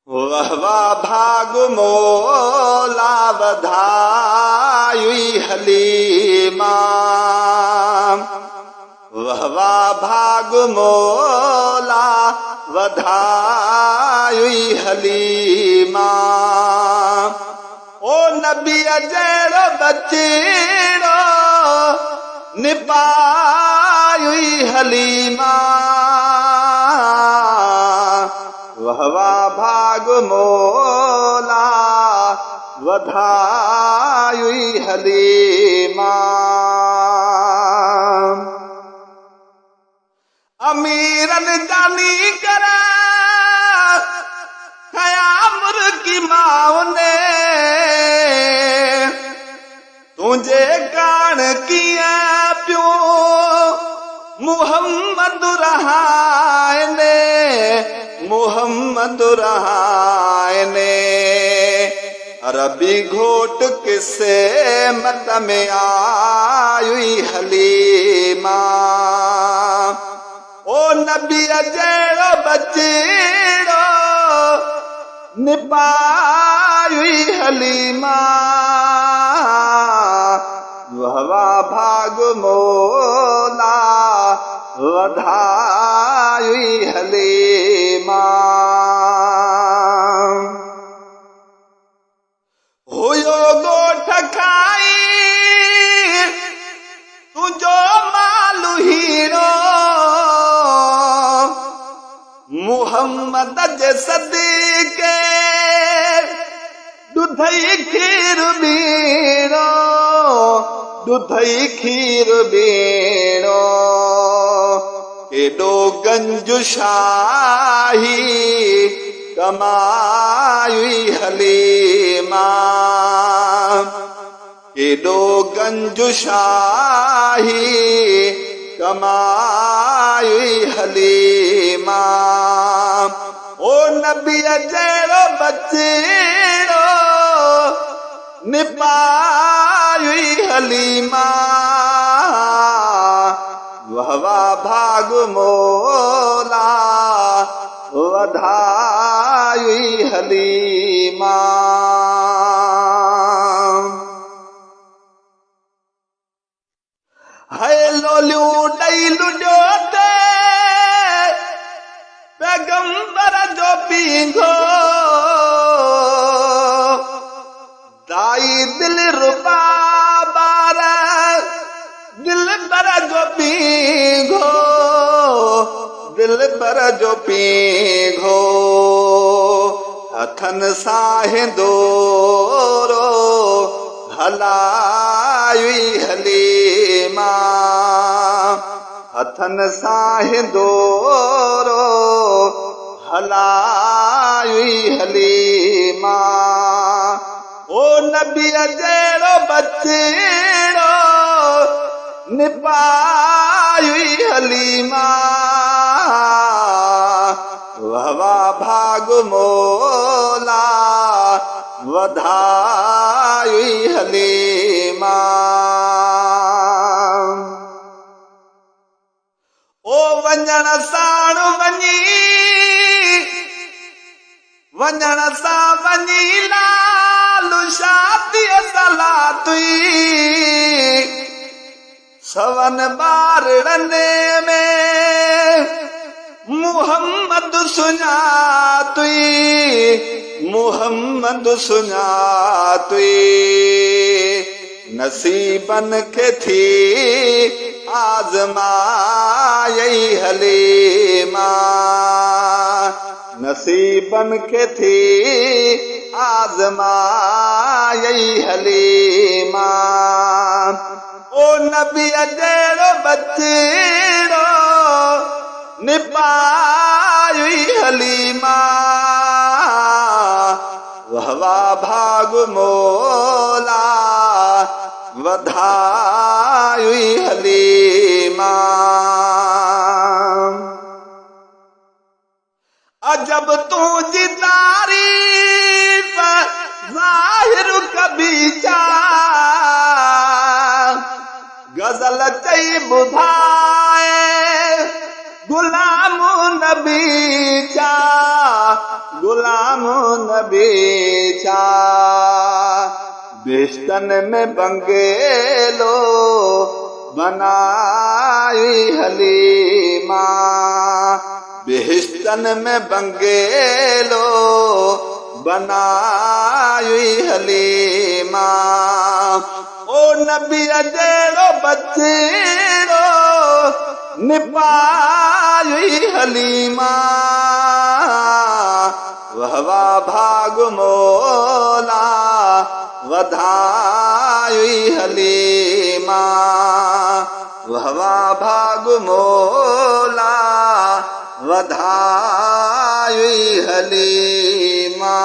वाह वाह भाग मोला वधायुई हलीमा, वाह वाह भाग मोला वधायुई हलीमा। ओ नबी जहिड़ो बचड़ो निपायुई हलीमा, वाह वाह भाग मोला वधायुई हलीमा। अमीरन जानी कर ख़यामर की माओ ने तुझे कान किया प्यो मुहम्मद रहाय ने, मुहम्मद रहाय ने। अरबी घोट किसे मत में आयुई हलीमा, ओ नबी जहिड़ो बचड़ो निपायुई हलीमा, वाह वाह भाग मोला वधायुई हलीमा। हुयो गोठ खाई तुझो मालू हीरो, मुहम्मद जे सदके दुधई खीर बीड़ो, दुधई खीर बीड़ो। केॾो गंज शाही कमायुई हलीमा, केॾो गंज शाही कमायुई हलीमा। ओ नबी जहिड़ो बचड़ो निपायुई हलीमा, वाह वाह भाग मोला वधायुई हलीमा। है लोलियूं ॾेई लुॾियो ते पैगंबर जो पींघो, दाई दिल रुबा बार दिल बर जो पींघो, दिल बर जो पींघो। हथन सां दोरो हलायुई हलीमा, हथन सां दोरो हलायुई हलीमा। ओ नबी जहिड़ो बचड़ो निपायुई हलीमा, वाह वाह भाग मोला वधायुई हलीमा। ओ वञण साण वञी, वञण सां वञी लालू शादीअ सलातुई, सवन ॿारड़नि में मुहम्मद सुञातुई, मुहम्मद सुञातुई। नसीबन खे थी आज़मायई हलीमा, नसीबन खे थी आज़मायई हलीमा। ओ नबी जहिड़ो बचड़ो निपायुई हलीमा, वाह वाह भाग मोला वधायुई हलीमा। अजब तुझी तारीफ ज़ाहिर कभी जा, गज़ल चई ॿुधाए गुलाम नबी जा, गुलाम कबी छा बेश्तन में बंगेलो बनाई हलीमा बेश्तन में बंगेलो बनाई हलीमा ओ नबी जहिड़ो बचड़ो निपाई हलीमा वहवा भाग मोला वधाई हलीमा वहवा भाग मोला वधाई हलीमा।